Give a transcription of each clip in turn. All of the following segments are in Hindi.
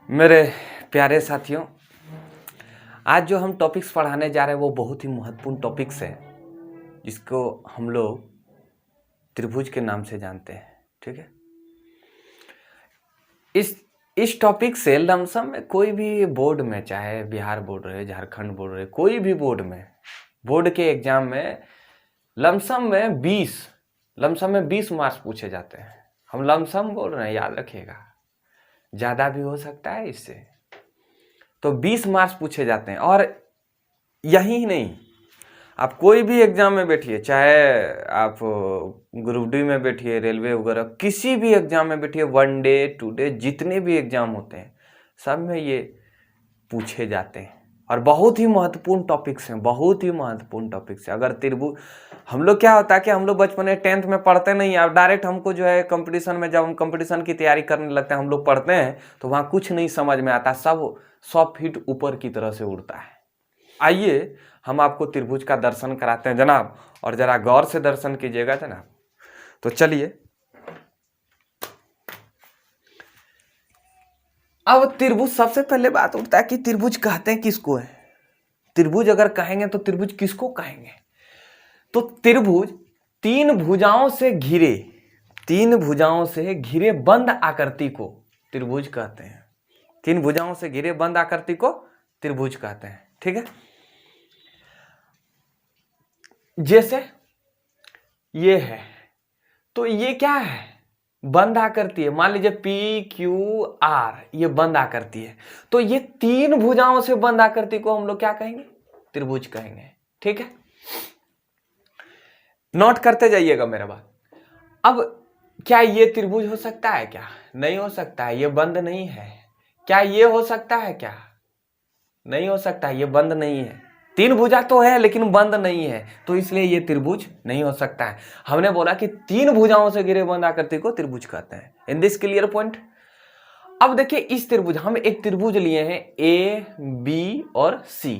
मेरे प्यारे साथियों, आज जो हम टॉपिक्स पढ़ाने जा रहे हैं वो बहुत ही महत्वपूर्ण टॉपिक्स है, जिसको हम लोग त्रिभुज के नाम से जानते हैं। ठीक है, इस टॉपिक से लमसम में कोई भी बोर्ड में, चाहे बिहार बोर्ड रहे, झारखंड बोर्ड रहे, कोई भी बोर्ड में, बोर्ड के एग्जाम में लमसम में 20 मार्क्स पूछे जाते हैं। हम लमसम बोल रहे हैं, याद रखिएगा, ज़्यादा भी हो सकता है इससे। तो 20 मार्क्स पूछे जाते हैं। और यही नहीं, आप कोई भी एग्जाम में बैठिए, चाहे आप ग्रुप डी में बैठिए, रेलवे वगैरह, किसी भी एग्जाम में बैठिए, 1 डे 2 डे, जितने भी एग्जाम होते हैं सब में ये पूछे जाते हैं। और बहुत ही महत्वपूर्ण टॉपिक्स हैं, बहुत ही महत्वपूर्ण टॉपिक्स हैं। अगर त्रिभुज, हम लोग क्या होता है कि हम लोग बचपन में 10th में पढ़ते नहीं है, अब डायरेक्ट हमको जो है कंपटीशन में, जब हम कंपटीशन की तैयारी करने लगते हैं, हम लोग पढ़ते हैं तो वहाँ कुछ नहीं समझ में आता, सब 100 फीट ऊपर की तरह से उड़ता है। आइए हम आपको त्रिभुज का दर्शन कराते हैं जनाब, और जरा गौर से दर्शन कीजिएगा जनाब। तो चलिए, अब त्रिभुज, सबसे पहले बात उठता है कि त्रिभुज कहते हैं किसको है। त्रिभुज अगर कहेंगे तो त्रिभुज किसको कहेंगे? तो त्रिभुज तीन भुजाओं से घिरे बंद आकृति को त्रिभुज कहते हैं। तीन भुजाओं से घिरे बंद आकृति को त्रिभुज कहते हैं। ठीक है, जैसे ये है, तो ये क्या है? बंद आकृति है। मान लीजिए PQR, ये बंद आकृति है, तो ये तीन भुजाओं से बंद आकृति को हम लोग क्या कहेंगे? त्रिभुज कहेंगे। ठीक है, नोट करते जाइएगा मेरा बात। अब क्या ये त्रिभुज हो सकता है? क्या नहीं हो सकता है, ये बंद नहीं है। क्या ये हो सकता है? क्या नहीं हो सकता, ये बंद नहीं है। तीन भुजा तो है लेकिन बंद नहीं है, तो इसलिए ये त्रिभुज नहीं हो सकता है। हमने बोला कि तीन भुजाओं से घिरे बंद आकृति को त्रिभुज कहते हैं। इन दिस क्लियर पॉइंट। अब देखिए, इस त्रिभुज, हम एक त्रिभुज लिए हैं AB और C।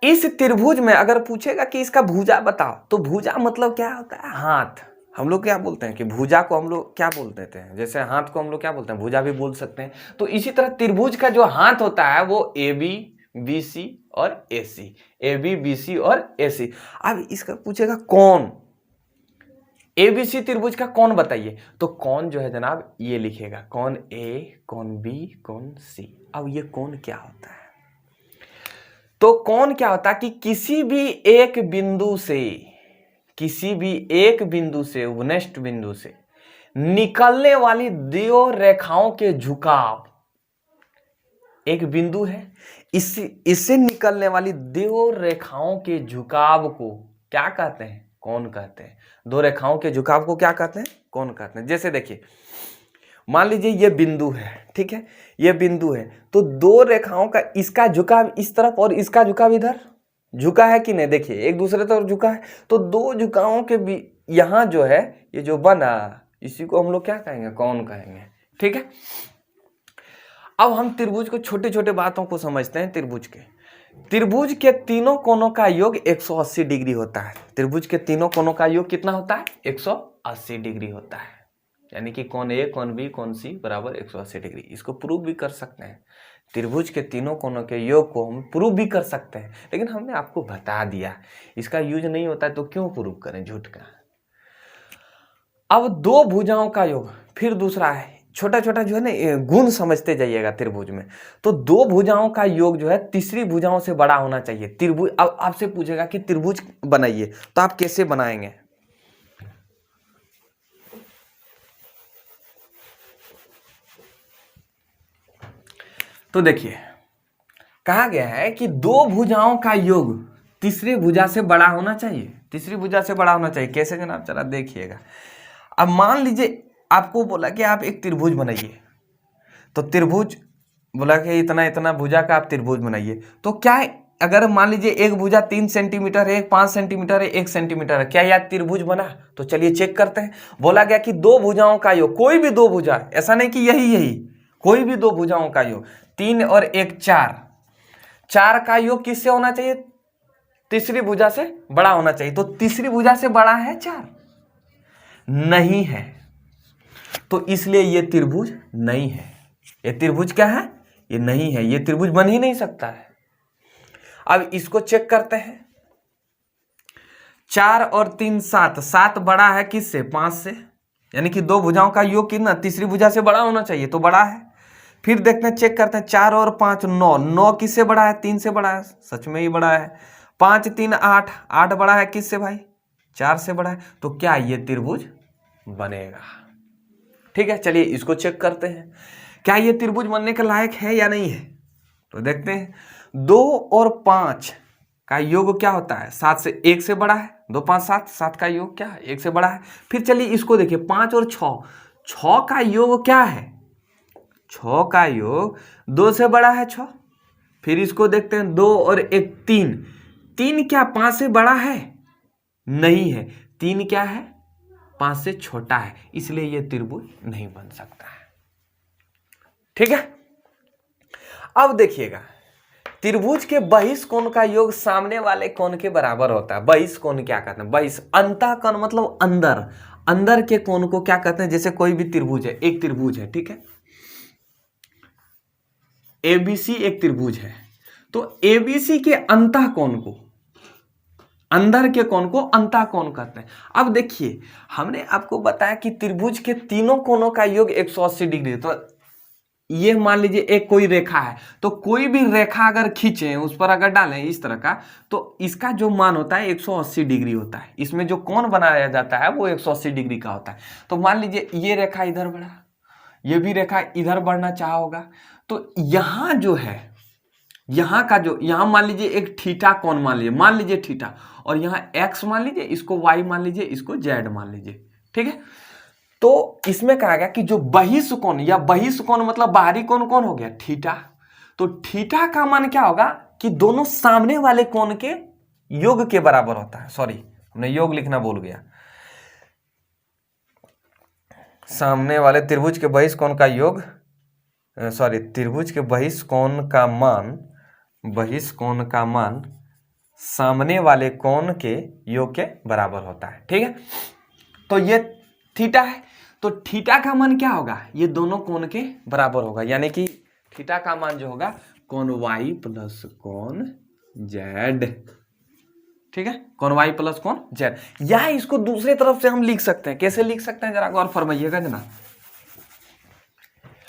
इस त्रिभुज में अगर पूछेगा कि इसका भुजा बताओ, तो भुजा मतलब क्या होता है? हाथ। हम लोग क्या बोलते हैं कि भुजा को हम लोग क्या बोल देते हैं, जैसे हाथ को हम लोग क्या बोलते हैं, भुजा भी बोल सकते हैं। तो इसी तरह त्रिभुज का जो हाथ होता है वो AB, BC और AC, AB, BC और AC। अब इसका पूछेगा कौन, ABC त्रिभुज का कौन बताइए, तो कौन जो है जनाब ये लिखेगा, कौन A, कौन B, कौन C। अब ये कौन क्या होता है? तो कौन क्या होता है कि किसी भी एक बिंदु से उपनिष्ठ बिंदु से निकलने वाली दो रेखाओं के झुकाव, एक बिंदु है, इससे निकलने वाली दो रेखाओं के झुकाव को क्या कहते हैं? कौन कहते हैं। दो रेखाओं के झुकाव को क्या कहते हैं? कौन कहते हैं। जैसे देखिए, मान लीजिए ये बिंदु है, ठीक है, ये बिंदु है, तो दो रेखाओं का, इसका झुकाव इस तरफ और इसका झुकाव इधर, झुका है कि नहीं? देखिए, एक दूसरे तरफ झुका है, तो दो झुकावों के भी यहां जो है, ये जो बना, इसी को हम लोग क्या कहेंगे? कौन कहेंगे। ठीक है, अब हम त्रिभुज को, छोटे छोटे बातों को समझते हैं। त्रिभुज के तीनों कोनों का योग 180 डिग्री होता है। त्रिभुज के तीनों कोनों का योग कितना होता है? 180 डिग्री होता है। यानी कि कौन A, कौन B, कौन C बराबर 180 डिग्री। इसको प्रूव भी कर सकते हैं। त्रिभुज के तीनों कोनों के योग को हम प्रूव भी कर सकते हैं, लेकिन हमने आपको बता दिया, इसका यूज नहीं होता है तो क्यों प्रूव करें झूठ का। अब दो भुजाओं का योग, फिर दूसरा है, छोटा छोटा जो है ना गुण समझते जाइएगा त्रिभुज में। तो दो भुजाओं का योग जो है तीसरी भुजाओं से बड़ा होना चाहिए। त्रिभुज, अब आपसे पूछेगा कि त्रिभुज बनाइए, तो आप कैसे बनाएंगे? तो देखिए, कहा गया है कि दो भुजाओं का योग तीसरी भुजा से बड़ा होना चाहिए। तीसरी भुजा से बड़ा होना चाहिए। कैसे जनाब? चला देखिएगा। अब मान लीजिए आपको बोला कि आप एक त्रिभुज बनाइए, तो त्रिभुज बोला कि इतना इतना भुजा का आप त्रिभुज बनाइए, तो क्या अगर मान लीजिए एक भुजा 3 सेंटीमीटर है, एक 5 सेंटीमीटर है, 1 सेंटीमीटर है, क्या यह त्रिभुज बना? तो चलिए चेक करते हैं। बोला गया कि दो भुजाओं का योग, कोई भी दो भुजा, ऐसा नहीं कि यही, कोई भी दो भुजाओं का योग, 3 और 1 4, 4 का योग किससे होना चाहिए? तीसरी भुजा से बड़ा होना चाहिए। तो तीसरी भुजा से बड़ा है 4? नहीं है, तो इसलिए ये त्रिभुज नहीं है। ये त्रिभुज क्या है, ये नहीं है, ये त्रिभुज बन ही नहीं सकता है। अब इसको चेक करते हैं। 4 और 3 7, 7 बड़ा है किससे, 5 से, यानी कि दो भुजाओं का योग कितना, तीसरी भुजा से बड़ा होना चाहिए, तो बड़ा है। फिर देखते हैं, चेक करते हैं, 4 और 5 9, 9 किससे बड़ा है, 3 से बड़ा है, सच में ही बड़ा है। 5 3 8, 8 बड़ा है किससे भाई, 4 से बड़ा है, तो क्या ये त्रिभुज बनेगा। ठीक है, चलिए इसको चेक करते हैं, क्या ये त्रिभुज बनने के लायक है या नहीं है। तो देखते हैं, 2 और 5 का योग क्या होता है, 7 से 1 से बड़ा है, 2 5 7, 7 का योग क्या है, 1 से बड़ा है। फिर चलिए इसको देखिए, 5 और 6, 6 का योग क्या है, 6 का योग 2 से बड़ा है 6। फिर इसको देखते हैं, 2 और 1 3, 3 क्या 5 से बड़ा है, नहीं है, 3 क्या है 5 से छोटा है, इसलिए यह त्रिभुज नहीं बन सकता है। ठीक है, अब देखिएगा, त्रिभुज के बहिष्कोण का योग सामने वाले कोण के बराबर होता है। बहिष्कोण क्या कहते हैं, अंतः कोण मतलब अंदर, अंदर के कोण को क्या कहते हैं, जैसे कोई भी त्रिभुज है, एक त्रिभुज है, ठीक है, एबीसी एक त्रिभुज है, तो एबीसी के अंतः कोण को, अंदर के कोण को अंतः कोण कहते हैं। अब देखिए, हमने आपको बताया कि त्रिभुज के तीनों कोणों का योग 180 डिग्री, तो ये मान लीजिए एक कोई रेखा है, तो कोई भी रेखा अगर खींचे, उस पर अगर डालें इस तरह का, तो इसका जो मान होता है 180 डिग्री होता है। इसमें जो कोण बनाया जाता है वो 180 डिग्री का होता है। तो मान लीजिए ये रेखा इधर बढ़ा, ये भी रेखा इधर बढ़ना चाहा होगा, तो यहाँ जो है, यहाँ का जो, यहाँ मान लीजिए एक थीटा कोण मान लीजिए थीटा, और यहाँ एक्स मान लीजिए, इसको वाई मान लीजिए, इसको जेड मान लीजिए। ठीक है, तो इसमें कहा गया कि जो बहिष्कोण या बहिष्कोण मतलब बाहरी कोण कौन हो गया, थीटा। तो थीटा का मान क्या होगा कि दोनों सामने वाले कोण के योग के बराबर होता है। सॉरी, हमने योग लिखना भूल गया। सामने वाले त्रिभुज के बहिष्कोण का योग, सॉरी, त्रिभुज के बहिष्कोण का मान सामने वाले कोण के योग के बराबर होता है। ठीक है, तो ये थीटा है, तो थीटा का मान क्या होगा, ये दोनों कोण के बराबर होगा, यानी कि थीटा का मान जो होगा कोण वाई प्लस कोण जेड। ठीक है, कोण वाई प्लस कोण जेड, या इसको दूसरे तरफ से हम लिख सकते हैं। कैसे लिख सकते हैं, जरा गौर फरमाइएगा जना।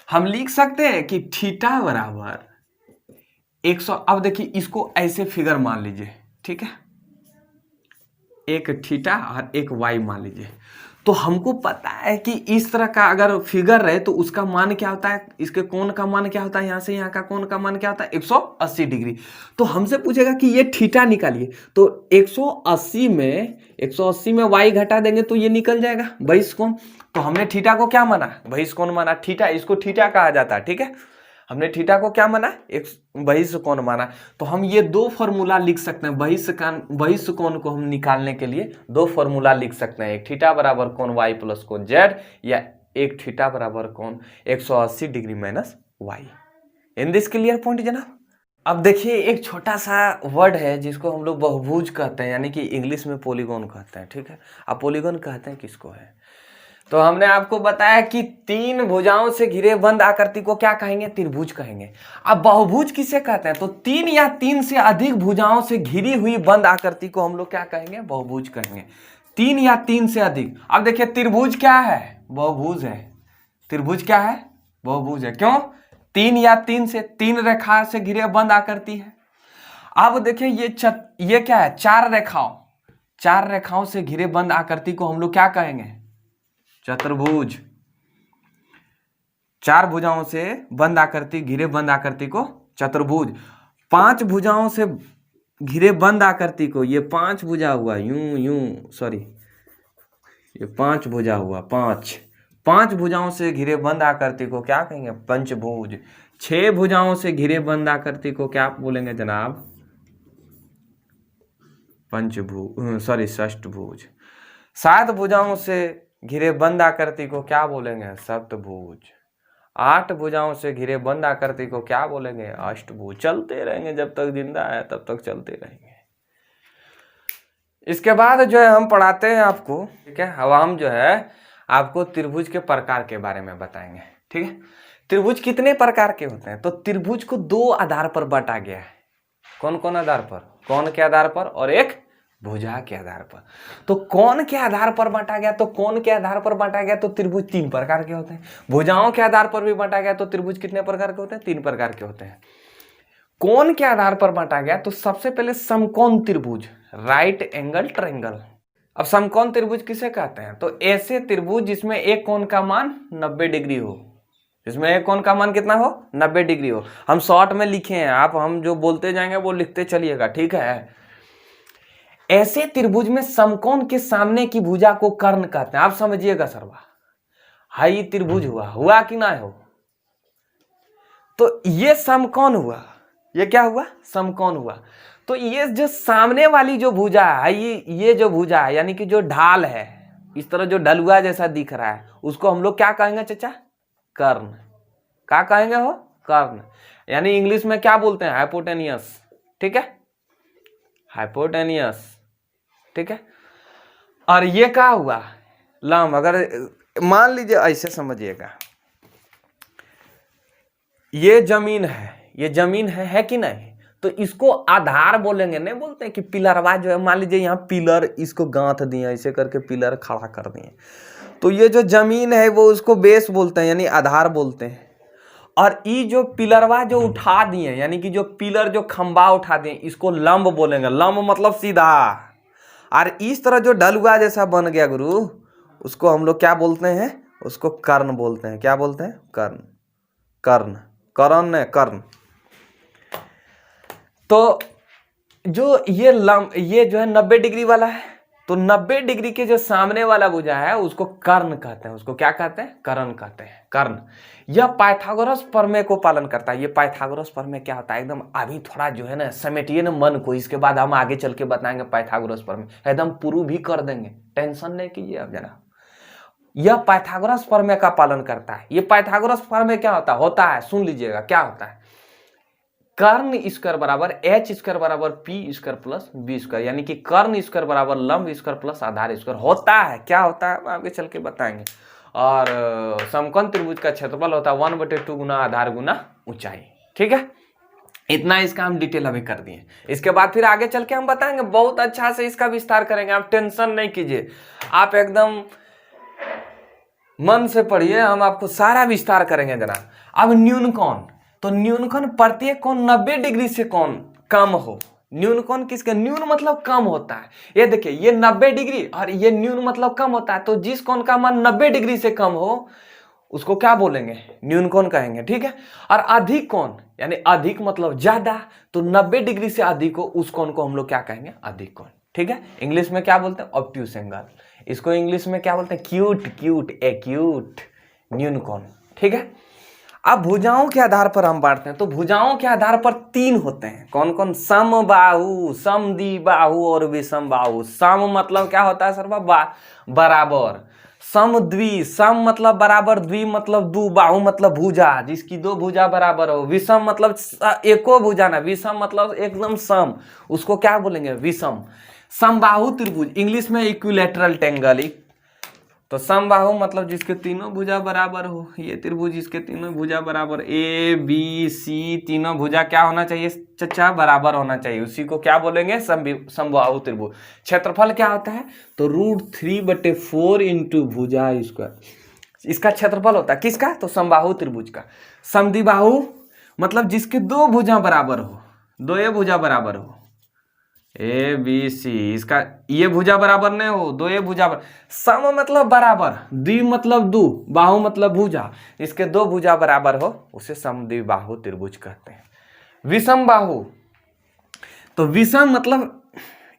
हम लिख सकते हैं कि थीटा बराबर 100, अब देखिए इसको ऐसे फिगर मान लीजिए, ठीक है, एक थीटा और एक वाई मान लीजिए, तो हमको पता है कि इस तरह का अगर फिगर रहे तो उसका मान क्या होता है, इसके कोण का मान क्या होता है, यहां से यहां का कोण का मान क्या होता है 180 डिग्री। तो हमसे पूछेगा कि ये थीटा निकालिए, तो 180 में वाई घटा देंगे तो ये निकल जाएगा बहिष्कोण। तो हमने थीटा को क्या माना, बहिष्कोण माना, थीटा, इसको थीटा कहा जाता है। ठीक है, हमने थीटा को क्या माना, एक बहिष्कोण माना। तो हम ये दो फॉर्मूला लिख सकते हैं, बहिष्कोण को हम निकालने के लिए दो फॉर्मूला लिख सकते हैं, एक थीटा बराबर कोण वाई प्लस कोण जेड, या एक थीटा बराबर कोण 180 degree minus Y. In this clear point जनाब। अब देखिए, एक छोटा सा वर्ड है जिसको हम लोग बहुभुज कहते हैं, यानी कि इंग्लिश में पॉलीगॉन कहते हैं। ठीक है, अब पॉलीगॉन कहते हैं किसको है, तो हमने आपको बताया कि 3 भुजाओं से घिरे बंद आकृति को क्या कहेंगे, त्रिभुज कहेंगे। अब बहुभुज किसे कहते हैं, तो 3 या 3 से अधिक भुजाओं से घिरी हुई बंद आकृति को हम लोग क्या कहेंगे, बहुभुज कहेंगे। 3 या 3 से अधिक। अब देखिए, त्रिभुज क्या है, बहुभुज है। त्रिभुज क्या है, बहुभुज है। क्यों, 3 या 3 से, 3 रेखा से घिरे बंद आकृति है। अब देखिए, ये क्या है, 4 रेखाओं से घिरे बंद आकृति को हम लोग क्या कहेंगे, चतुर्भुज। 4 भुजाओं से बंद आकृति, घिरे बंद आकृति को चतुर्भुज। 5 भुजाओं से घिरे बंद आकृति को, ये 5 भुजा हुआ, सॉरी, ये 5 भुजा हुआ, 5 भुजाओं से घिरे बंद आकृति को क्या कहेंगे, पंचभुज। 6 भुजाओं से घिरे बंद आकृति को क्या बोलेंगे जनाब, पंचभुज, सॉरी, षष्ठभुज। 7 भुजाओं से घिरे बंद आकृति को क्या बोलेंगे, सप्तभुज। 8 भुजाओं से घिरे बंद आकृति को क्या बोलेंगे, अष्टभुज। चलते रहेंगे, जब तक जिंदा है तब तक चलते रहेंगे। इसके बाद जो है हम पढ़ाते हैं आपको, ठीक है, अब हम जो है आपको त्रिभुज के प्रकार के बारे में बताएंगे। ठीक है, त्रिभुज कितने प्रकार के होते हैं? तो त्रिभुज को दो आधार पर बांटा गया है। कौन कौन आधार पर? कोण के आधार पर और एक भुजा के आधार पर। तो कोण के आधार पर बांटा गया, तो कोण के आधार पर बांटा गया तो त्रिभुज तीन प्रकार के होते हैं। भुजाओं के आधार पर भी बांटा गया तो त्रिभुज कितने प्रकार के होते हैं? तीन प्रकार के होते हैं। कोण के आधार पर बांटा गया तो सबसे पहले समकोण त्रिभुज, राइट एंगल ट्रायंगल। अब समकोण त्रिभुज किसे कहते हैं? तो ऐसे त्रिभुज जिसमें एक कोण का मान 90 डिग्री हो, जिसमें एक कोण का मान कितना हो? 90 डिग्री हो। हम शॉर्ट में लिखे हैं, आप हम जो बोलते जाएंगे वो लिखते चलिएगा, ठीक है। ऐसे त्रिभुज में समकोण के सामने की भुजा को कर्ण कहते हैं। आप समझिएगा सरवा, हाई त्रिभुज हुआ कि ना हो? तो ये समकोण हुआ, ये क्या हुआ? समकोण हुआ। तो ये जो सामने वाली जो भुजा है, ये जो भुजा है यानी कि जो ढाल है, इस तरह जो ढलुआ जैसा दिख रहा है, उसको हम लोग क्या कहेंगे चचा? कर्ण। क्या कहेंगे हो? कर्ण। यानी इंग्लिश में क्या बोलते हैं? हाइपोटेनियस, ठीक है, हाइपोटेनियस, ठीक है। और ये क्या हुआ? लंब। अगर मान लीजिए ऐसे समझिएगा, ये जमीन है, ये जमीन है कि नहीं? तो इसको आधार बोलेंगे, नहीं बोलते हैं कि पिलरवा जो है, मान लीजिए यहाँ पिलर इसको गांथ दिए, ऐसे करके पिलर खड़ा कर दिए, तो ये जो जमीन है वो उसको बेस बोलते हैं, यानी आधार बोलते हैं। और ये जो पिलरवा जो उठा दिए, यानी कि जो पिलर जो खंबा उठा दिए, इसको लंब बोलेंगे। लंब मतलब सीधा। और इस तरह जो ढलुआ जैसा बन गया गुरु, उसको हम लोग क्या बोलते हैं? उसको कर्ण बोलते हैं। क्या बोलते हैं? कर्ण। कर्ण, कर्ण, कर्ण। तो जो ये जो है 90 डिग्री वाला है, तो 90 डिग्री के जो सामने वाला भुजा है उसको कर्ण कहते हैं। उसको क्या कहते हैं? कर्ण कहते हैं। कर्ण। यह पाइथागोरस प्रमेय को पालन करता है। ये पाइथागोरस प्रमेय क्या होता है? एकदम अभी थोड़ा जो है ना समेटिए ना मन को, इसके बाद हम आगे चल के बताएंगे पाइथागोरस प्रमेय, एकदम प्रूव भी कर देंगे, टेंशन नहीं कीजिए आप जरा। यह पाइथागोरस प्रमेय का पालन करता है। ये पाइथागोरस प्रमेय क्या होता है? सुन लीजिएगा क्या होता है। कर्ण स्क्वायर बराबर एच स्क्वायर बराबर P square plus B square, यानी कि कर्ण स्क्वायर बराबर लंब स्क्वायर प्लस आधार स्क्वायर होता है। क्या होता है? आगे चल के बताएंगे। और समकोण त्रिभुज का क्षेत्रफल होता है 1/2 गुना आधार गुना ऊंचाई, ठीक है। इतना इसका हम डिटेल अभी कर दिए। इसके बाद फिर आगे चल के हम बताएंगे, बहुत अच्छा से इसका विस्तार करेंगे। आप टेंशन नहीं कीजिए, आप एकदम मन से पढ़िए, हम आपको सारा विस्तार करेंगे जनाब। अब न्यून कोण, तो न्यून कोण प्रत्येक कोण 90 डिग्री से कोण कम हो। न्यून कोण किसके? न्यून मतलब कम होता है। ये देखिए, ये 90 डिग्री और ये न्यून मतलब कम होता है। तो जिस कोण का मान 90 डिग्री से कम हो उसको क्या बोलेंगे? न्यून कोण कहेंगे, ठीक है। और अधिक कोण, यानी अधिक मतलब ज्यादा, तो 90 डिग्री से अधिक हो उस कोण को हम लोग क्या कहेंगे? अधिक कोण, ठीक है। इंग्लिश में क्या बोलते हैं? Obtuse angle. इसको इंग्लिश में क्या बोलते हैं? एक्यूट न्यून कोण, ठीक है। अब भुजाओं के आधार पर हम बांटते हैं। तो भुजाओं के आधार पर तीन होते हैं। कौन कौन? समबाहु, समद्विबाहु और विषमबाहु। सम मतलब क्या होता है सर? बराबर। समद्वि, सम मतलब बराबर, द्वि मतलब दो, बाहु मतलब भुजा, जिसकी दो भुजा बराबर हो। विषम मतलब एको भुजा ना, विषम मतलब एकदम सम, उसको क्या बोलेंगे? विषम। समबाहु त्रिभुज, इंग्लिश में इक्विलैटरल ट्रायंगल। तो समबाहु मतलब जिसके तीनों भुजा बराबर हो। ये त्रिभुज जिसके तीनों भुजा बराबर, ए बी सी, तीनों भुजा क्या होना चाहिए चचा? बराबर होना चाहिए। उसी को क्या बोलेंगे? समबाहु त्रिभुज। क्षेत्रफल क्या होता है? तो √3/4 इंटू भुजा स्क्वायर, इसका क्षेत्रफल होता है। किसका? तो समबाहु त्रिभुज का। समद्विबाहु मतलब जिसके दो भुजा बराबर हो, दो ये भुजा बराबर हो, ए बी सी, इसका ये भुजा बराबर नहीं हो, दो ये भुजा बराबर। सम मतलब बराबर, द्वि मतलब दो, बाहु मतलब भुजा, इसके दो भुजा बराबर हो उसे समद्विबाहु त्रिभुज कहते हैं। विषम बाहु, तो विषम मतलब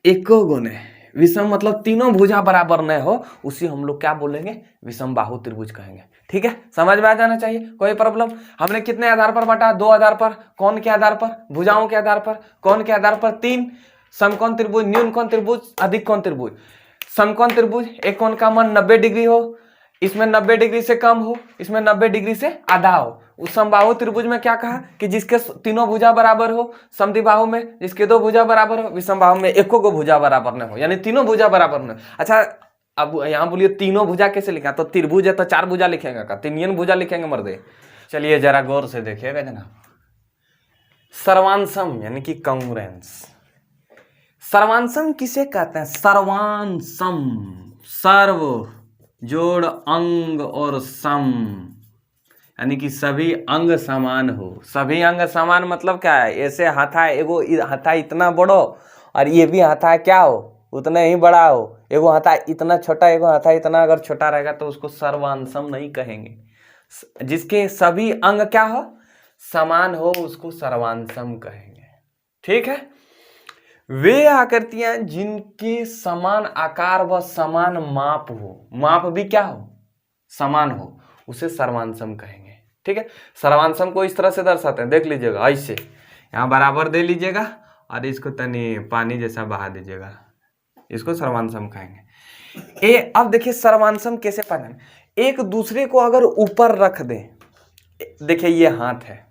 एको गुने, विषम मतलब तीनों भुजा बराबर नहीं हो, उसी हम लोग क्या बोलेंगे? विषम बाहु त्रिभुज कहेंगे, ठीक है। समझ में आ जाना चाहिए, कोई प्रॉब्लम? हमने कितने आधार पर बांटा? दो आधार पर। कौन के आधार पर? भुजाओं के आधार पर। कौन के आधार पर? तीन। समकोण त्रिभुज, न्यून कोण त्रिभुज, अधिक कोण त्रिभुज। समकोण त्रिभुज, एक कोण का मान 90 डिग्री हो, इसमें 90 डिग्री से कम हो, इसमें 90 डिग्री से आधा हो। उस समबाहु त्रिभुज में क्या कहा कि जिसके तीनों भुजा बराबर हो। समद्विबाहु में जिसके दो भुजा बराबर हो। विषमबाहु में एको को भुजा बराबर न हो, यानी तीनों भुजा बराबर न। अच्छा, अब यहाँ बोलिए तीनों भुजा कैसे लिखा? तो त्रिभुज है तो चार भुजा लिखेंगे का? तीन भुजा लिखेंगे मर्दे? चलिए जरा गौर से देखिएगा जनाब। सर्वांशम यानी कि कॉन्ग्रुएंस। सर्वांशम किसे कहते हैं? सर्वांशम, सर्व जोड़ अंग और सम, यानी कि सभी अंग समान हो। सभी अंग समान मतलब क्या है? ऐसे हाथा एगो हाथा इतना बड़ो और ये भी हाथा क्या हो उतना ही बड़ा हो, एगो हाथा इतना छोटा एगो हाथा इतना अगर छोटा रहेगा तो उसको सर्वांशम नहीं कहेंगे। जिसके सभी अंग क्या हो? समान हो, उसको सर्वांशम कहेंगे। ठीक है। वे आकृतियां जिनके समान आकार व समान माप हो, माप भी क्या हो? समान हो, उसे सर्वांशम कहेंगे। ठीक है। सर्वांशम को इस तरह से दर्शाते हैं, देख लीजिएगा ऐसे, यहाँ बराबर दे लीजिएगा और इसको तनी पानी जैसा बहा दीजिएगा, इसको सर्वांशम कहेंगे। अब देखिए सर्वांशम कैसे पहचाने? एक दूसरे को अगर ऊपर रख दें, देखिए ये हाथ है,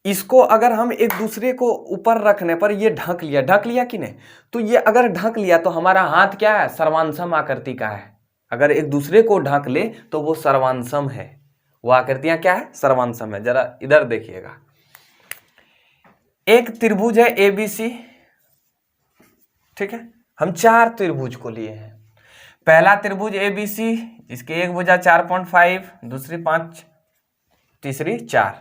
इसको अगर हम एक दूसरे को ऊपर रखने पर ये ढक लिया कि नहीं, तो ये अगर ढक लिया तो हमारा हाथ क्या है? सर्वांशम आकृति का है। अगर एक दूसरे को ढक ले तो वो सर्वांशम है। वो आकृतियां क्या है? सर्वांशम है। जरा इधर देखिएगा, एक त्रिभुज है एबीसी। ठीक है, हम 4 त्रिभुज को लिए हैं। पहला त्रिभुज एबीसी, इसके एक भुजा 4.5, दूसरी 5, तीसरी 4।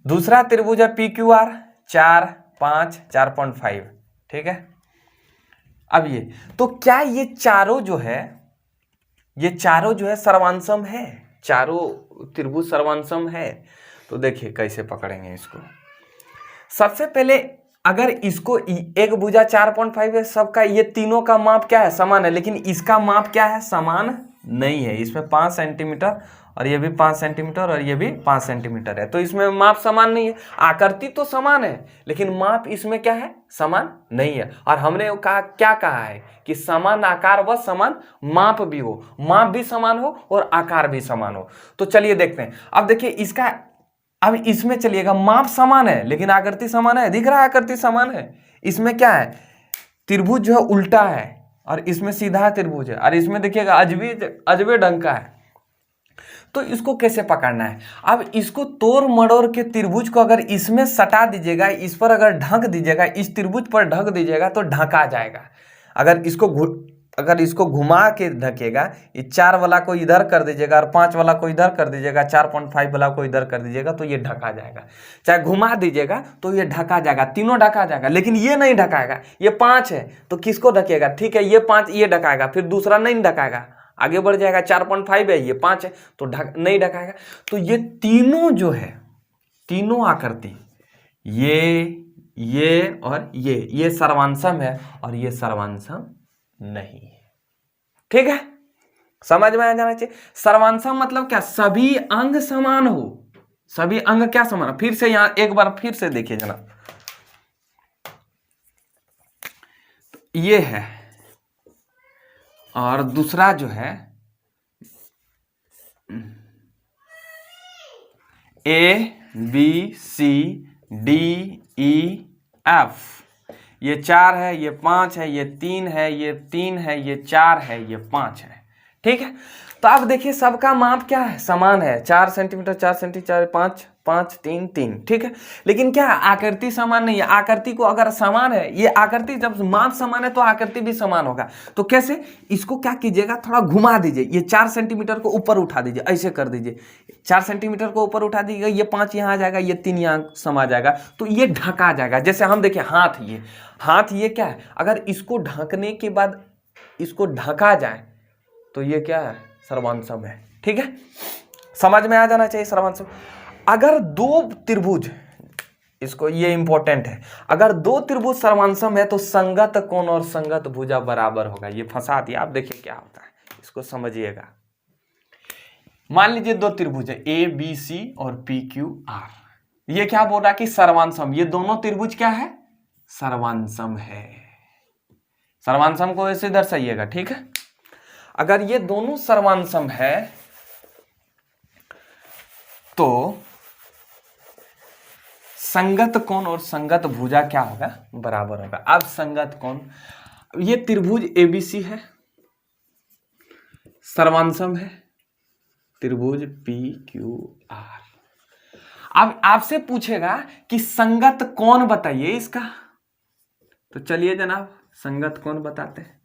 दूसरा त्रिभुज है PQR, 4, 5, 4.5। ठीक है। अब ये तो क्या ये चारों जो है सर्वांशम है? चारों त्रिभुज सर्वांशम है? तो देखिए कैसे पकड़ेंगे इसको। सबसे पहले अगर इसको एक भुजा 4.5 है, सबका ये तीनों का माप क्या है? समान है, लेकिन इसका माप क्या है? समान नहीं है। इसमें 5 सेंटीमीटर और ये भी 5 सेंटीमीटर और ये भी 5 सेंटीमीटर है, तो इसमें माप समान नहीं है। आकृति तो समान है लेकिन माप इसमें क्या है? समान नहीं है। और हमने क्या कहा है कि समान आकार व समान माप भी हो, माप भी समान हो और आकार भी समान हो। तो चलिए देखते हैं। अब देखिए इसका, अब इसमें चलिएगा, माप समान है लेकिन आकृति समान है, दिख रहा है आकृति समान है। इसमें क्या है? त्रिभुज जो है उल्टा है और इसमें सीधा त्रिभुज है, और इसमें देखिएगा अजबे ढंग का है। तो इसको कैसे पकड़ना है? अब इसको तोड़ मड़ोड़ के त्रिभुज को अगर इसमें सटा दीजिएगा, इस पर अगर ढक दीजिएगा, इस त्रिभुज पर ढक दीजिएगा तो ढका जाएगा। अगर इसको घुमा के ढकेगा, ये 4 वाला को इधर कर दीजिएगा और 5 वाला को इधर कर दीजिएगा, 4.5 वाला को इधर कर दीजिएगा तो ये ढका जाएगा। चाहे घुमा दीजिएगा तो ये ढका जाएगा, तीनों ढका जाएगा। लेकिन ये नहीं ढकाएगा, ये 5 है तो किसको ढकेगा? ठीक है, ये 5 ये ढकाएगा, फिर दूसरा नहीं ढकाएगा, आगे बढ़ जाएगा। 4.5 है, ये 5 है तो नहीं ढकाएगा। तो ये तीनों जो है, तीनों आकृति, ये और ये सर्वांशम है और ये सर्वांशम नहीं है। ठीक है, समझ में आ जाना चाहिए। सर्वांशम मतलब क्या? सभी अंग समान हो। सभी अंग क्या समान? फिर से यहां एक बार फिर से देखिए जनाब, ये है और दूसरा जो है ABCDEF, ये 4 है, ये 5 है, ये 3 है, ये 3 है, ये 4 है, ये 5 है। ठीक है, तो अब देखिए सबका माप क्या है? समान है। 4 सेंटीमीटर, 4 सेंटीमीटर, 5, 5, 3, 3। ठीक है, लेकिन क्या है? आकृति समान नहीं है। आकृति को अगर समान है, ये आकृति जब माप समान है तो आकृति भी समान होगा। तो कैसे? इसको क्या कीजिएगा? थोड़ा घुमा दीजिए, ये 4 सेंटीमीटर को ऊपर उठा दीजिए, ऐसे कर दीजिए। 4 सेंटीमीटर को ऊपर उठा दीजिएगा, ये 5 यहाँ आ जाएगा, ये 3 यहाँ समा जाएगा, तो ये ढका जाएगा। जैसे हम देखिए हाथ, ये क्या है? अगर इसको ढकने के बाद इसको ढका जाए तो ये क्या है? सर्वांशम है। ठीक है, समझ में आ जाना चाहिए सर्वांशम। अगर 2 त्रिभुज, इसको, ये इंपॉर्टेंट है, अगर 2 त्रिभुज सर्वांशम है तो संगत कोण और संगत भुजा बराबर होगा। ये फंसा दिया। आप देखिए क्या होता है, इसको समझिएगा। मान लीजिए 2 त्रिभुज है ABC और PQR। ये क्या बोल रहा है कि सर्वांशम, ये दोनों त्रिभुज क्या है? सर्वांशम है। सर्वांशम को ऐसे दर्शाइएगा। ठीक है, अगर ये दोनों सर्वांशम है तो संगत कोण और संगत भुजा क्या होगा? बराबर होगा। अब संगत कोण, ये त्रिभुज ABC है, सर्वांशम है, त्रिभुज पी क्यू आर। अब आपसे पूछेगा कि संगत कोण बताइए इसका, तो चलिए जनाब संगत कोण बताते हैं।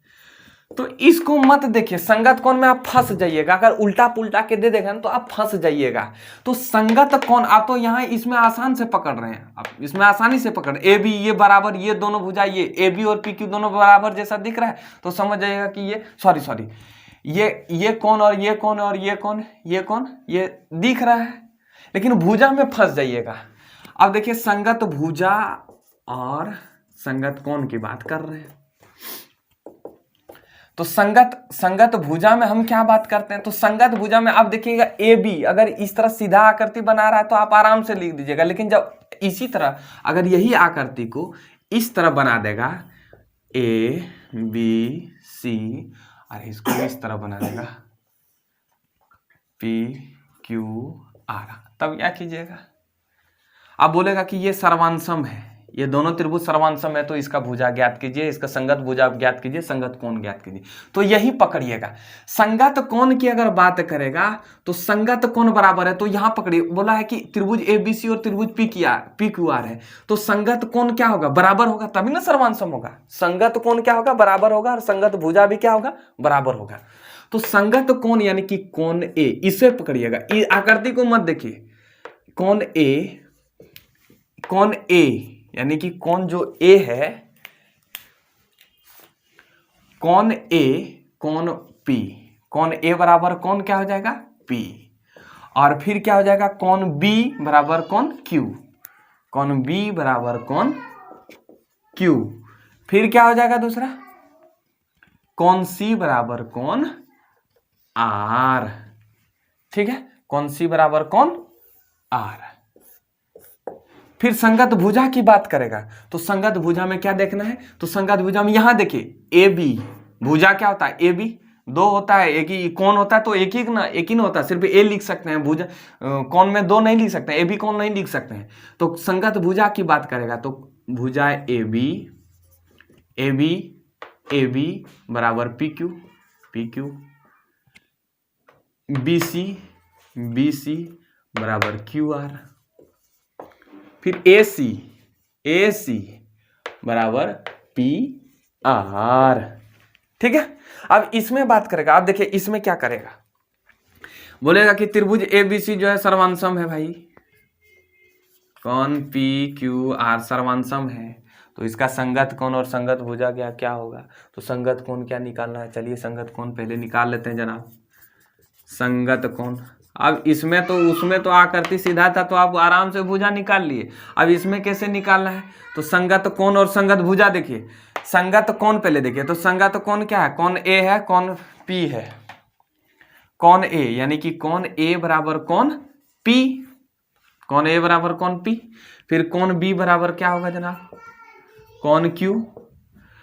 तो इसको मत देखिए, संगत कोण में आप फंस जाइएगा, अगर उल्टा पुल्टा के दे देगा ना तो आप फंस जाइएगा। तो संगत कोण आप तो यहां इसमें आसान से पकड़ रहे हैं, आप इसमें आसानी से पकड़, ए बी ये बराबर, ये दोनों भुजा ये ए बी और पी क्यू दोनों बराबर जैसा दिख रहा है, तो समझ जाइएगा कि ये सॉरी ये कोण और ये कोण और ये कोण ये दिख रहा है, लेकिन भुजा में फंस जाइएगा। अब देखिए संगत भुजा और संगत कोण की बात कर रहे हैं, तो संगत भुजा में हम क्या बात करते हैं, तो संगत भुजा में आप देखिएगा ए बी अगर इस तरह सीधा आकृति बना रहा है तो आप आराम से लिख दीजिएगा, लेकिन जब इसी तरह अगर यही आकृति को इस तरह बना देगा ए बी सी और इसको इस तरह बना देगा पी क्यू आर, तब क्या कीजिएगा, आप बोलेगा कि ये सर्वांशम है, ये दोनों त्रिभुज सर्वांशम है, तो इसका भुजा ज्ञात कीजिए, इसका संगत भुजा ज्ञात कीजिए, संगत कोण ज्ञात कीजिए। तो यही पकड़िएगा, संगत कोण की अगर बात करेगा तो संगत कोण बराबर है, तो यहां पकड़िए, बोला है कि त्रिभुज एबीसी और त्रिभुज पी क्यू आर है, तो संगत कोण क्या होगा, बराबर होगा, तभी ना सर्वांशम होगा। संगत कोण क्या होगा, बराबर होगा, और संगत भुजा भी क्या होगा, बराबर होगा। तो संगत कोण यानी कि कोण ए, इसे पकड़िएगा, आकृति को मत देखिए, कोण ए यानी कि कोण जो ए है, कोण ए कोण पी, कोण ए बराबर कोण क्या हो जाएगा पी, और फिर क्या हो जाएगा कोण बी बराबर कोण क्यू, कोण बी बराबर कोण क्यू, फिर क्या हो जाएगा दूसरा कोण सी बराबर कोण आर, ठीक है, कोण सी बराबर कोण आर। फिर संगत भुजा की बात करेगा, तो संगत भुजा में क्या देखना है, तो संगत भुजा में यहां देखिए ए बी, भुजा क्या होता है ए बी, दो होता है, एक ही कोण होता है तो एक ही ना होता है, सिर्फ ए लिख सकते हैं, भुजा कोण में दो नहीं लिख सकते, ए बी कोण नहीं लिख सकते हैं। तो संगत भुजा की बात करेगा तो भुजा ए बी बराबर पी क्यू, बी सी बराबर क्यू आर, फिर ए सी बराबर पी आर, ठीक है। अब इसमें बात करेगा, आप देखिए इसमें क्या करेगा, बोलेगा कि त्रिभुज ए बी सी जो है सर्वांशम है भाई, कोण पी क्यू आर सर्वांशम है, तो इसका संगत कोण और संगत भुजा क्या होगा, तो संगत कोण क्या निकालना है, चलिए संगत कोण पहले निकाल लेते हैं जनाब। संगत कोण, अब इसमें तो उसमें तो आकृति सीधा था तो आप आराम से भुजा निकाल लिए, अब इसमें कैसे निकालना है, तो संगत कोण और संगत भुजा देखिए, संगत कोण पहले देखिए, तो संगत कोण क्या है, कोण ए है, कोण पी है, कोण ए यानी कि कोण ए बराबर कोण पी, कोण ए बराबर कोण पी, फिर कोण बी बराबर क्या होगा जनाब कोण क्यू,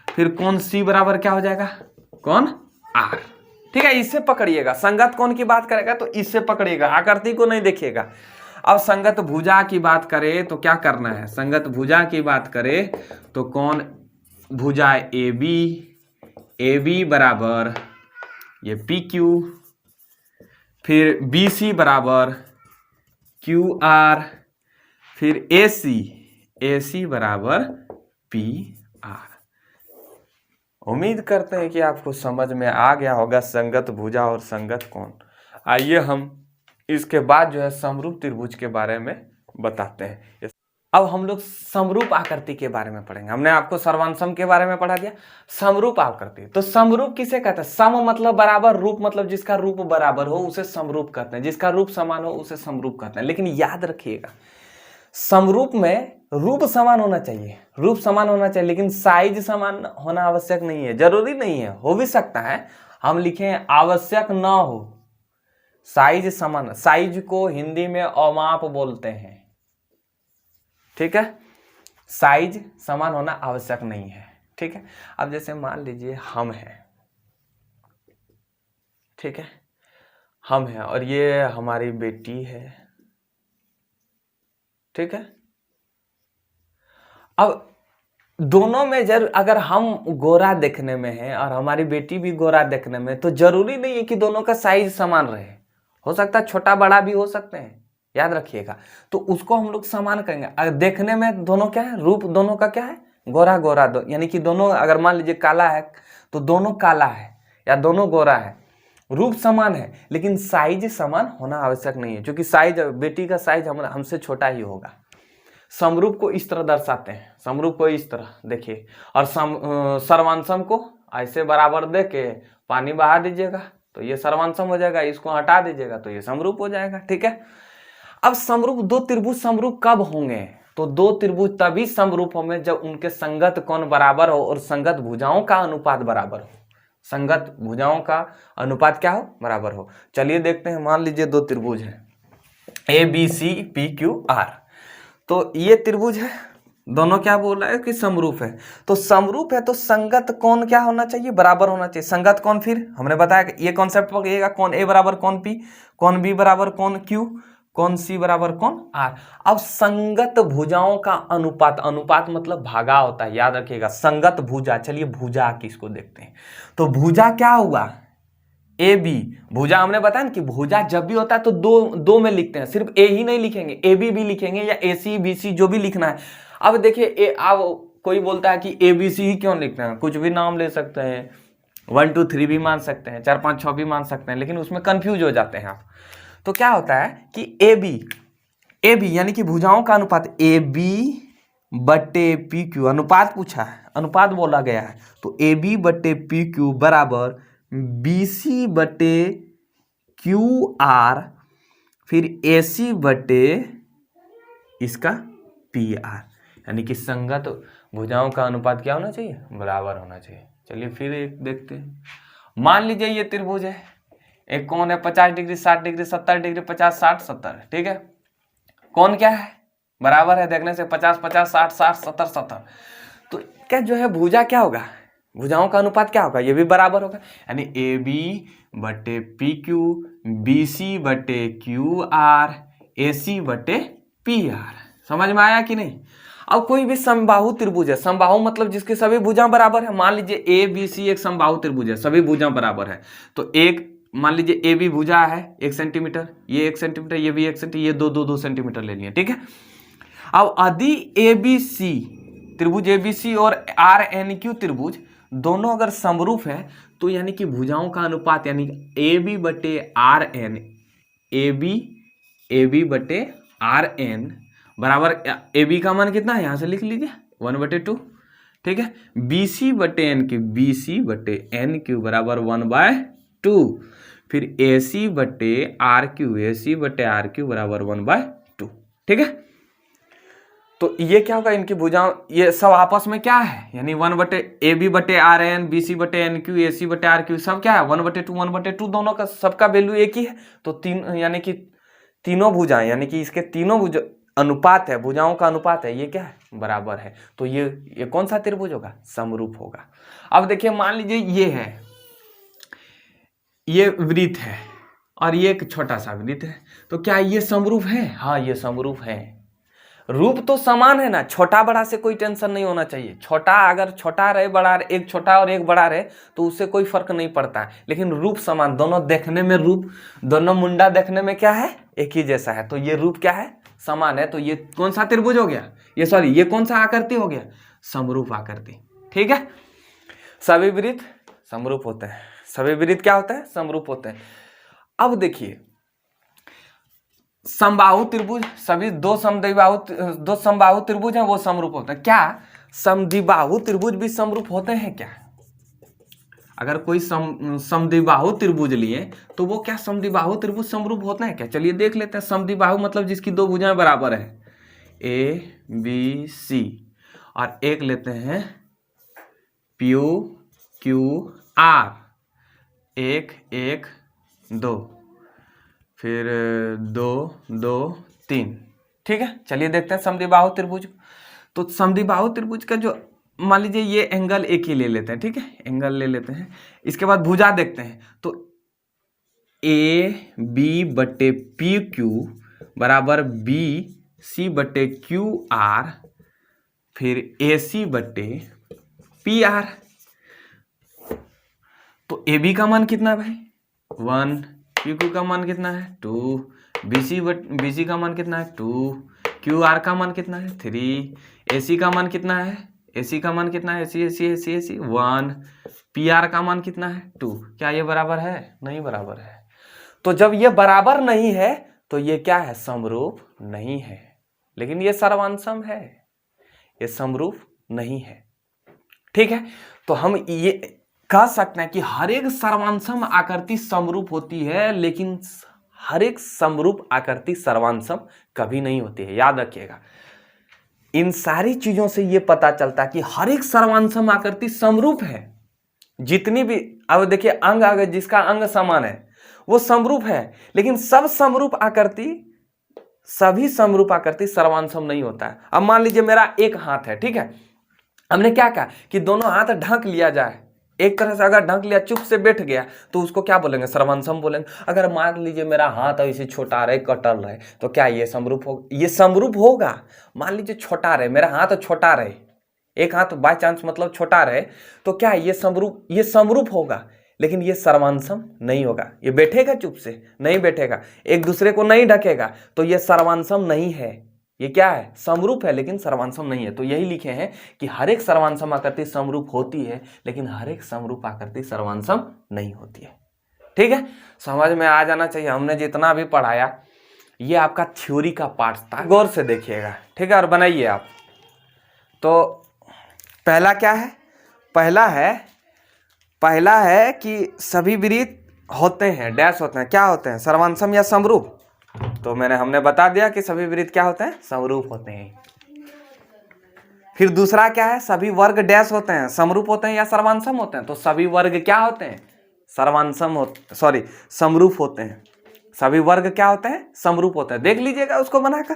फिर कोण सी बराबर क्या हो जाएगा कोण आर, ठीक है। इससे पकड़िएगा, संगत कोण की बात करेगा तो इससे पकड़िएगा, आकृति को नहीं देखिएगा। अब संगत भुजा की बात करें तो क्या करना है, संगत भुजा की बात करें तो कोण भुजा ए बी बराबर ये पी क्यू, फिर बी सी बराबर क्यू आर, फिर ए सी बराबर पी आर। उम्मीद करते हैं कि आपको समझ में आ गया होगा संगत भुजा और संगत कोण। आइए हम इसके बाद जो है समरूप त्रिभुज के बारे में बताते हैं। अब हम लोग समरूप आकृति के बारे में पढ़ेंगे। हमने आपको सर्वांशम के बारे में पढ़ा दिया, समरूप आकृति। तो समरूप किसे कहते हैं, सम मतलब बराबर, रूप मतलब जिसका रूप बराबर हो उसे समरूप कहते हैं, जिसका रूप समान हो उसे समरूप कहते हैं। लेकिन याद रखिएगा समरूप में रूप समान होना चाहिए, रूप समान होना चाहिए, लेकिन साइज समान होना आवश्यक नहीं है, जरूरी नहीं है, हो भी सकता है। हम लिखें आवश्यक ना हो, साइज समान, साइज को हिंदी में अमाप बोलते हैं, ठीक है। साइज समान होना आवश्यक नहीं है, ठीक है। अब जैसे मान लीजिए हम हैं, ठीक है, हम हैं और ये हमारी बेटी है, ठीक है। अब दोनों में अगर हम गोरा देखने में है और हमारी बेटी भी गोरा देखने में, तो जरूरी नहीं है कि दोनों का साइज समान रहे, हो सकता है छोटा बड़ा भी हो सकते हैं, याद रखिएगा। तो उसको हम लोग समान करेंगे। अगर देखने में दोनों क्या है, रूप दोनों का क्या है, गोरा गोरा दो, यानी कि दोनों अगर मान लीजिए काला है तो दोनों काला है या दोनों गोरा है, रूप समान है, लेकिन साइज समान होना आवश्यक नहीं है, क्योंकि साइज बेटी का साइज हमसे छोटा ही होगा। समरूप को इस तरह दर्शाते हैं, समरूप को इस तरह देखिए, और सर्वांशम को ऐसे बराबर दे के पानी बहा दीजिएगा तो ये सर्वांशम हो जाएगा, इसको हटा दीजिएगा तो ये समरूप हो जाएगा। ठीक है। अब समरूप दो त्रिभुज समरूप कब होंगे, तो दो त्रिभुज तभी समरूप होंगे जब उनके संगत कोण बराबर हो और संगत भुजाओं का अनुपात बराबर हो। संगत भुजाओं का अनुपात क्या हो, बराबर हो। चलिए देखते हैं, मान लीजिए दो त्रिभुज है A B C P Q R, तो ये त्रिभुज है, दोनों क्या बोल रहा है कि समरूप है। तो समरूप है तो संगत कोण क्या होना चाहिए, बराबर होना चाहिए। संगत कोण फिर हमने बताया कि ये कॉन्सेप्ट पकड़िएगा, कोण ए बराबर कोण पी, कोण बी बराबर कोण क्यू, कोण सी बराबर कोण आर। अब संगत भुजाओं का अनुपात, अनुपात मतलब भागा होता है, याद रखिएगा। संगत भुजा, चलिए भुजा किसको देखते हैं। तो भुजा क्या हुआ, ए बी। भुजा हमने बताया ना कि भुजा जब भी होता है तो दो में लिखते हैं, सिर्फ ए ही नहीं लिखेंगे, ए बी भी लिखेंगे या ए सी बी सी जो भी लिखना है। अब देखिए अब कोई बोलता है कि ए बी सी ही क्यों लिखते हैं, कुछ भी नाम ले सकते हैं, 1 2 3 भी मान सकते हैं, 4 5 6 भी मान सकते हैं, लेकिन उसमें कंफ्यूज हो जाते हैं आप। तो क्या होता है कि ए बी यानी कि भुजाओं का अनुपात ए बी बटे पी क्यू, अनुपात पूछा है, अनुपात बोला गया है, तो ए बी बटे पी क्यू बराबर बी सी बटे क्यू आर, फिर ए सी बटे इसका पी आर, यानी कि संगत भुजाओं का अनुपात क्या होना चाहिए, बराबर होना चाहिए। चलिए फिर एक देखते हैं, मान लीजिए ये त्रिभुज है, एक कोण है 50 डिग्री 60 डिग्री 70 डिग्री 50 60 70, ठीक है। कोण क्या है, बराबर है, देखने से 50 50 60 60 70 70, तो क्या जो है भुजा क्या होगा, भुजाओं का अनुपात क्या होगा, ये भी बराबर होगा, यानी ए बी बटे पी क्यू, बी सी बटे क्यू आर, ए सी बटे पी आर। समझ में आया कि नहीं। अब कोई भी समबाहु त्रिभुज है, समबाहु मतलब जिसके सभी भुजा बराबर है, मान लीजिए ए बी सी एक समबाहु त्रिभुज है, सभी भुजा बराबर है, तो एक मान लीजिए ए बी भुजा है 1 सेंटीमीटर, ये 1 सेंटीमीटर, ये भी 1 सेंटीमीटर, ये 2 सेंटीमीटर ले लिए, ठीक है। अब यदि ए बी सी त्रिभुज ए बी सी और आर एन क्यू त्रिभुज दोनों अगर समरूप है, तो यानी कि भुजाओं का अनुपात यानी ए बी बटे आर एन, ए बी बटे आर एन बराबर, ए बी का मान कितना है, यहां से लिख लीजिए 1/2, ठीक है। बी सी बटे एन क्यू, बी सी बटे एन क्यू बराबर 1/2, फिर ए सी बटे आर क्यू, ए सी बटे आर क्यू बराबर 1/2, ठीक है। तो ये क्या होगा, इनकी भुजाओं ये सब आपस में क्या है, यानी 1 बटे ए बी बटे आर एन, बी सी बटे एन क्यू, ए सी बटे आर क्यू, सब क्या है 1/2 दोनों का सबका वैल्यू एक ही है। तो तीन यानी कि तीनों भुजाएं, यानी कि इसके तीनों अनुपात है, भुजाओं का अनुपात है, ये क्या है, बराबर है। तो ये कौन सा त्रिभुज होगा, समरूप होगा। अब देखिए मान लीजिए ये है, ये वृत्त है और ये एक छोटा सा वृत्त है, तो क्या ये समरूप है, हाँ ये समरूप है। रूप तो समान है ना, छोटा बड़ा से कोई टेंशन नहीं होना चाहिए। छोटा अगर छोटा रहे बड़ा रहे, एक छोटा और एक बड़ा रहे तो उससे कोई फर्क नहीं पड़ता है, लेकिन रूप समान, दोनों देखने में रूप, दोनों मुंडा देखने में क्या है, एक ही जैसा है, तो ये रूप क्या है, समान है। तो ये कौन सा त्रिभुज हो गया, ये कौन सा आकृति हो गया, समरूप आकृति, ठीक है। सभी वृत्त समरूप होते हैं, सभी वृत्त क्या होता है, समरूप होते हैं। अब देखिए समबाहु त्रिभुज, सभी दो समबाहु त्रिभुज हैं वो समरूप होते हैं। क्या समद्विबाहु त्रिभुज भी समरूप होते हैं क्या, अगर कोई समद्विबाहु त्रिभुज लिए तो वो क्या समद्विबाहु त्रिभुज समरूप होते हैं क्या, चलिए देख लेते हैं। समद्विबाहु मतलब जिसकी दो भुजाएं बराबर है, ए बी सी, और एक लेते हैं पी क्यू आर, 1 1 2, फिर 2 2 3, ठीक है। चलिए देखते हैं समद्विबाहु त्रिभुज। तो समद्विबाहु त्रिभुज का जो मान लीजिए ये एंगल एक ही ले लेते हैं, ठीक है, एंगल ले लेते हैं। इसके बाद भुजा देखते हैं, तो ए बी बटे पी क्यू बराबर बी सी बटे क्यू आर, फिर ए सी बटे पी आर। तो ए बी का मान कितना भाई, 1 क्यू का मान कितना है 2, BC का मान कितना है 2, QR का मान कितना है 3, AC का मान कितना है, AC का मान कितना है, AC 1, PR का मान कितना है 2। क्या ये बराबर है? नहीं बराबर है। तो जब ये बराबर नहीं है तो ये क्या है? समरूप नहीं है। लेकिन ये सर्वांशम है, ये समरूप नहीं है। ठीक है, तो हम ये कह सकते हैं कि हर एक सर्वांशम आकृति समरूप होती है, लेकिन हर एक समरूप आकृति सर्वांशम कभी नहीं होती है। याद रखिएगा, इन सारी चीजों से ये पता चलता है कि हर एक सर्वांशम आकृति समरूप है। जितनी भी, अब देखिए अंग अगर जिसका अंग समान है वो समरूप है, लेकिन सभी समरूप आकृति सर्वांशम नहीं होता है। अब मान लीजिए मेरा एक हाथ है, ठीक है, हमने क्या कहा कि दोनों हाथ ढक लिया जाए, एक तरह से अगर ढक लिया, चुप से बैठ गया, तो उसको क्या बोलेंगे? सर्वांशम बोलेंगे। अगर मान लीजिए मेरा हाथ ऐसे छोटा रहे, कटल रहे, तो क्या ये समरूप होगा? ये समरूप होगा। मान लीजिए छोटा रहे, मेरा हाथ छोटा रहे, एक हाथ बाय चांस मतलब छोटा रहे, तो क्या ये समरूप होगा, लेकिन ये सर्वांशम नहीं होगा। ये बैठेगा चुप से? नहीं बैठेगा। एक दूसरे को नहीं ढकेगा, तो ये सर्वांशम नहीं है। ये क्या है? समरूप है, लेकिन सर्वांशम नहीं है। तो यही लिखे हैं कि हर एक सर्वांशम आकृति समरूप होती है, लेकिन हर एक समरूप आकृति सर्वांशम नहीं होती है। ठीक है, समझ में आ जाना चाहिए। हमने जितना भी पढ़ाया ये आपका थ्योरी का पार्ट था, गौर से देखिएगा। ठीक है, और बनाइए आप। तो पहला क्या है? पहला है कि सभी वृत्त होते हैं, डैश होते हैं, क्या होते हैं? सर्वांशम या समरूप। तो हमने बता दिया कि सभी वृत्त क्या होते हैं? समरूप होते हैं। फिर दूसरा क्या है? सभी वर्ग डैश होते हैं, समरूप होते हैं या सर्वांशम होते हैं? तो सभी वर्ग क्या होते हैं? समरूप होते हैं। सभी वर्ग क्या होते हैं? समरूप होते हैं। देख लीजिएगा उसको बनाकर।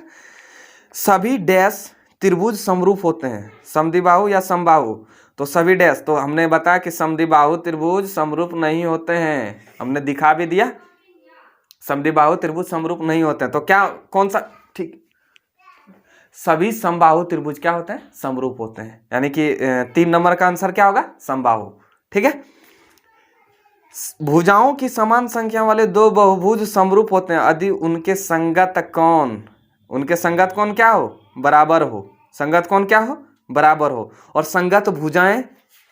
सभी डैश त्रिभुज समरूप होते हैं, समद्विबाहु या समबाहु। तो सभी डैश, तो हमने बताया कि समद्विबाहु त्रिभुज समरूप नहीं होते हैं, हमने दिखा भी दिया। समद्विबाहु त्रिभुज समरूप नहीं होते हैं। तो क्या, कौन सा? ठीक, सभी समबाहु त्रिभुज क्या होते हैं? समरूप होते हैं। यानी कि 3 नंबर का आंसर क्या होगा? समबाहु। ठीक है, भुजाओं की समान संख्या वाले 2 बहुभुज समरूप होते हैं यदि उनके संगत कोण क्या हो? बराबर हो। संगत कोण क्या हो? बराबर हो। और संगत भुजाएं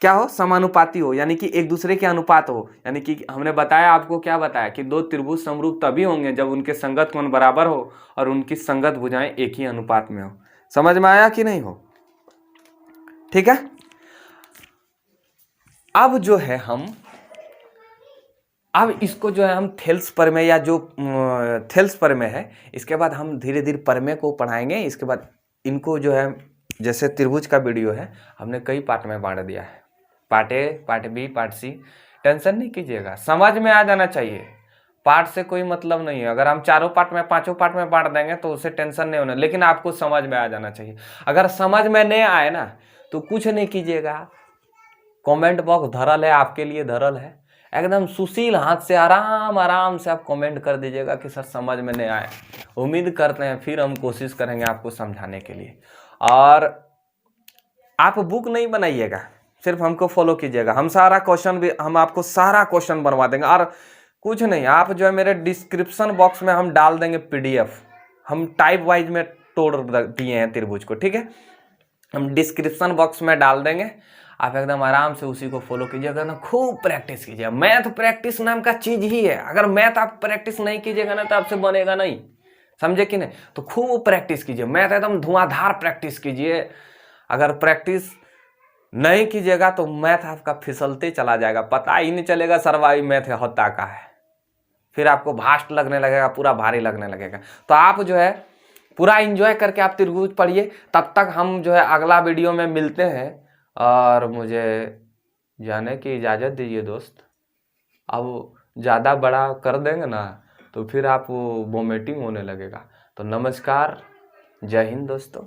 क्या हो? समानुपाती हो, यानी कि एक दूसरे के अनुपात हो। यानी कि हमने बताया, आपको क्या बताया कि 2 त्रिभुज समरूप तभी होंगे जब उनके संगत कोण बराबर हो और उनकी संगत भुजाएं एक ही अनुपात में हो। समझ में आया कि नहीं हो? ठीक है, अब जो है अब इसको जो है हम थेल्स प्रमेय, या जो थेल्स प्रमेय है, इसके बाद हम धीरे धीरे प्रमेय को पढ़ाएंगे। इसके बाद इनको जो है, जैसे त्रिभुज का वीडियो है, हमने कई पार्ट में बांट दिया है, part A, part B, part C. Tension नहीं कीजिएगा, समझ में आ जाना चाहिए। पार्ट से कोई मतलब नहीं है। अगर हम 4 पार्ट में 5 पार्ट में बांट देंगे तो उससे टेंशन नहीं होना, लेकिन आपको समझ में आ जाना चाहिए। अगर समझ में नहीं आए ना तो कुछ नहीं कीजिएगा, कमेंट बॉक्स धरल है, आपके लिए धरल है। एकदम सुशील हाथ से आराम से आप कमेंट कर दीजिएगा कि सर समझ में नहीं आए। उम्मीद करते हैं फिर हम कोशिश करेंगे आपको समझाने के लिए। और आप बुक नहीं बनाइएगा, सिर्फ हमको फॉलो कीजिएगा। हम आपको सारा क्वेश्चन बनवा देंगे। और कुछ नहीं, आप जो है मेरे डिस्क्रिप्शन बॉक्स में हम डाल देंगे PDF। हम टाइप वाइज में तोड़ दिए हैं त्रिभुज को। ठीक है, हम डिस्क्रिप्शन बॉक्स में डाल देंगे, आप एकदम आराम से उसी को फॉलो कीजिएगा ना। खूब प्रैक्टिस कीजिएगा। मैथ प्रैक्टिस नाम का चीज ही है। अगर मैथ आप प्रैक्टिस नहीं कीजिएगा ना तो आपसे बनेगा नहीं, समझे कि नहीं? तो खूब प्रैक्टिस कीजिए, मैथ एकदम धुआंधार प्रैक्टिस कीजिए। अगर प्रैक्टिस नहीं कीजिएगा तो मैथ आपका फिसलते चला जाएगा, पता ही नहीं चलेगा सरवाई मैथ होता का है। फिर आपको भास्ट लगने लगेगा, पूरा भारी लगने लगेगा। तो आप जो है पूरा एंजॉय करके आप त्रिभुज पढ़िए। तब तक हम जो है अगला वीडियो में मिलते हैं, और मुझे जाने की इजाज़त दीजिए दोस्त। अब ज़्यादा बड़ा कर देंगे ना तो फिर आप वो वोमिटिंग होने लगेगा। तो नमस्कार, जय हिंद दोस्तों।